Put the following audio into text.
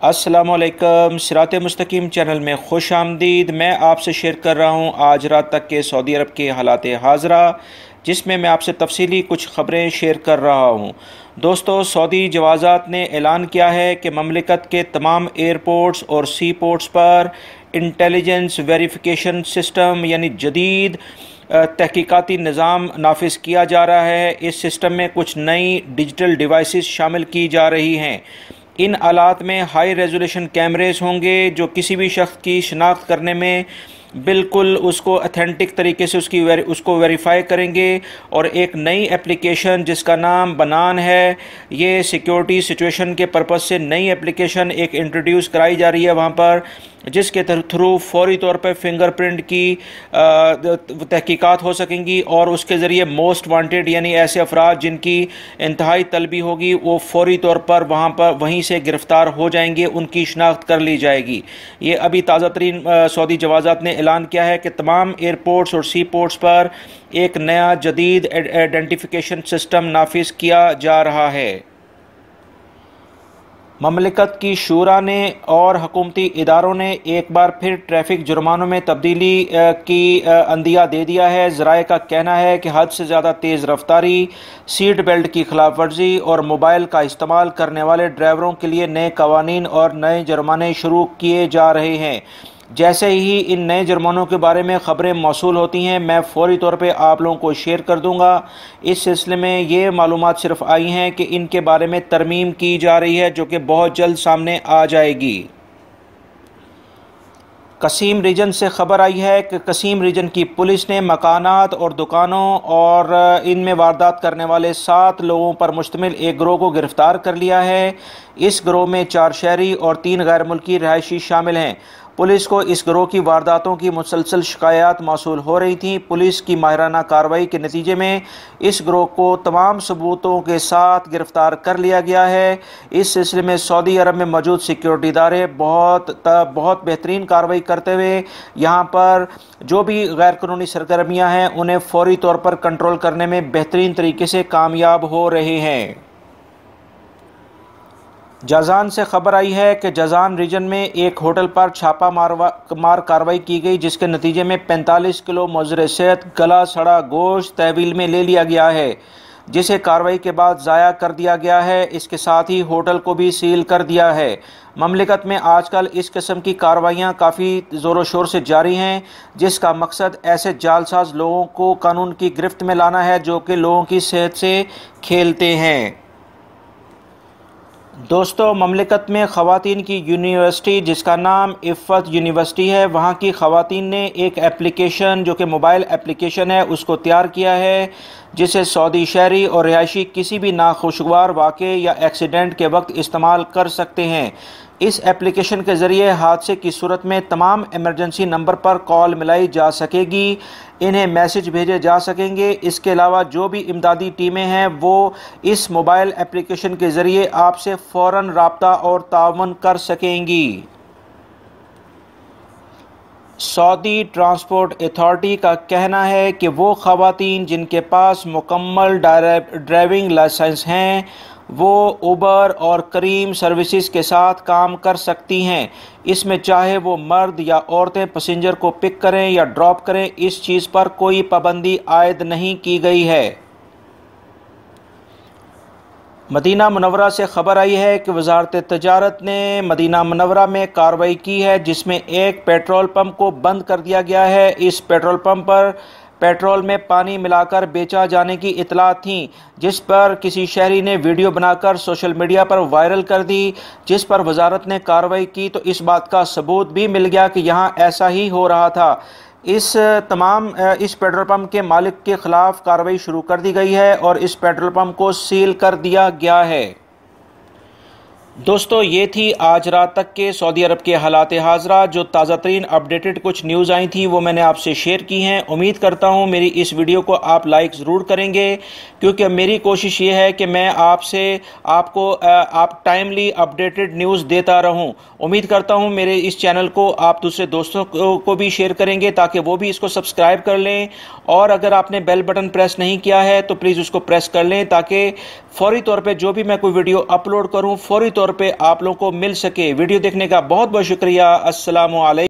अस्सलामुअलैकुम। सिरात मुस्तकीम चैनल में खुश आमदीद। मैं आपसे शेयर कर रहा हूँ आज रात तक के सऊदी अरब के हालात हाज़रा, जिसमें मैं आपसे तफसीली कुछ ख़बरें शेयर कर रहा हूँ। दोस्तों, सऊदी जवाज़ात ने ऐलान किया है कि ममलिकत के तमाम एयरपोर्ट्स और सी पोर्ट्स पर इंटेलिजेंस वेरिफिकेशन सिस्टम यानी जदीद तहकीकाती निज़ाम नाफिज किया जा रहा है। इस सिस्टम में कुछ नई डिजिटल डिवाइसेस शामिल की जा रही हैं। इन आलात में हाई रेजोल्यूशन कैमरेज होंगे जो किसी भी शख्स की शिनाख्त करने में बिल्कुल उसको अथेंटिक तरीके से उसको वेरीफाई करेंगे। और एक नई एप्लीकेशन जिसका नाम बनान है, ये सिक्योरिटी सिचुएशन के पर्पज़ से नई एप्लीकेशन एक इंट्रोड्यूस कराई जा रही है वहाँ पर, जिसके थ्रू फौरी तौर पर फिंगरप्रिंट की तहकीकात हो सकेंगी और उसके ज़रिए मोस्ट वांटेड यानी ऐसे अफराद जिनकी इंतहाई तलबी होगी वो फौरी तौर पर वहीं से गिरफ़्तार हो जाएंगे, उनकी शनाख्त कर ली जाएगी। ये अभी ताज़ा तरीन सऊदी जवाज़ात ने ऐलान किया है कि तमाम एयरपोर्ट्स और सी पोर्ट्स पर एक नया जदीद आइडेंटिफिकेशन सिस्टम नाफिज किया जा रहा है। ममलिकत की शूरा ने और हुकूमती इदारों ने एक बार फिर ट्रैफिक जुर्मानों में तब्दीली की अंदिया दे दिया है। ज़राए का कहना है कि हद से ज़्यादा तेज़ रफ्तारी, सीट बेल्ट की खिलाफ वर्जी और मोबाइल का इस्तेमाल करने वाले ड्राइवरों के लिए नए कवानीन और नए जुर्माने शुरू किए जा रहे हैं। जैसे ही इन नए जुर्मानों के बारे में ख़बरें मौसूल होती हैं, मैं फ़ौरी तौर पे आप लोगों को शेयर कर दूंगा। इस सिलसिले में ये मालूमात सिर्फ आई हैं कि इनके बारे में तरमीम की जा रही है, जो कि बहुत जल्द सामने आ जाएगी। कसीम रीजन से ख़बर आई है कि कसीम रीजन की पुलिस ने मकानात और दुकानों और इनमें वारदात करने वाले 7 लोगों पर मुश्तमिल एक गिरोह को गिरफ़्तार कर लिया है। इस गिरोह में 4 शहरी और 3 गैर मुल्की रहायशी शामिल हैं। पुलिस को इस गिरोह की वारदातों की मुसलसल शिकायत मौसूल हो रही थी। पुलिस की माहिराना कार्रवाई के नतीजे में इस गिरोह को तमाम सबूतों के साथ गिरफ़्तार कर लिया गया है। इस सिलसिले में सऊदी अरब में मौजूद सिक्योरिटी इदारे बहुत बेहतरीन कार्रवाई करते हुए यहाँ पर जो भी गैर कानूनी सरगर्मियाँ हैं उन्हें फौरी तौर पर कंट्रोल करने में बेहतरीन तरीके से कामयाब हो रहे हैं। जज़ान से ख़बर आई है कि जज़ान रीजन में एक होटल पर छापा मार कार्रवाई की गई, जिसके नतीजे में 45 किलो मुज़र सेहत गला सड़ा गोश्त तहवील में ले लिया गया है, जिसे कार्रवाई के बाद ज़ाया कर दिया गया है। इसके साथ ही होटल को भी सील कर दिया है। ममलिकत में आजकल इस किस्म की कार्रवाइयाँ काफ़ी ज़ोरों शोर से जारी हैं, जिसका मकसद ऐसे जालसाज लोगों को कानून की गिरफ्त में लाना है जो कि लोगों की सेहत से खेलते हैं। दोस्तों, ममलिकत में ख़वातीन की यूनिवर्सिटी जिसका नाम इफ़्फ़त यूनिवर्सिटी है, वहाँ की ख़वातीन ने एक एप्लीकेशन जो कि मोबाइल एप्लीकेशन है उसको तैयार किया है, जिसे सऊदी शहरी और रिहायशी किसी भी नाखुशगवार वाक़े या एक्सीडेंट के वक्त इस्तेमाल कर सकते हैं। इस एप्लीकेशन के ज़रिए हादसे की सूरत में तमाम इमरजेंसी नंबर पर कॉल मिलाई जा सकेगी, इन्हें मैसेज भेजे जा सकेंगे। इसके अलावा जो भी इमदादी टीमें हैं वो इस मोबाइल एप्लीकेशन के ज़रिए आपसे फ़ौरन राब्ता और तावन कर सकेंगी। सऊदी ट्रांसपोर्ट अथॉरिटी का कहना है कि वो ख़वातीन जिनके पास मुकम्मल ड्राइविंग लाइसेंस हैं वो उबर और करीम सर्विसेज के साथ काम कर सकती हैं। इसमें चाहे वो मर्द या औरतें पैसेंजर को पिक करें या ड्रॉप करें, इस चीज़ पर कोई पाबंदी आयद नहीं की गई है। मदीना मुनव्वरा से ख़बर आई है कि वज़ारत तजारत ने मदीना मुनव्वरा में कार्रवाई की है, जिसमें एक पेट्रोल पंप को बंद कर दिया गया है। इस पेट्रोल पंप पर पेट्रोल में पानी मिलाकर बेचा जाने की इतला थी, जिस पर किसी शहरी ने वीडियो बनाकर सोशल मीडिया पर वायरल कर दी, जिस पर वजारत ने कार्रवाई की तो इस बात का सबूत भी मिल गया कि यहाँ ऐसा ही हो रहा था। इस पेट्रोल पंप के मालिक के ख़िलाफ़ कार्रवाई शुरू कर दी गई है और इस पेट्रोल पंप को सील कर दिया गया है। दोस्तों, ये थी आज रात तक के सऊदी अरब के हालात हाज़रा। जो ताज़ा तरीन अपडेटेड कुछ न्यूज़ आई थी वो मैंने आपसे शेयर की हैं। उम्मीद करता हूँ मेरी इस वीडियो को आप लाइक ज़रूर करेंगे, क्योंकि मेरी कोशिश ये है कि मैं आप टाइमली अपडेटेड न्यूज़ देता रहूँ। उम्मीद करता हूँ मेरे इस चैनल को आप दूसरे दोस्तों को भी शेयर करेंगे ताकि वो भी इसको सब्सक्राइब कर लें, और अगर आपने बेल बटन प्रेस नहीं किया है तो प्लीज़ उसको प्रेस कर लें ताकि फौरी तौर पे जो भी मैं कोई वीडियो अपलोड करूं फौरी तौर पे आप लोगों को मिल सके। वीडियो देखने का बहुत बहुत शुक्रिया। अस्सलामु अलैकुम।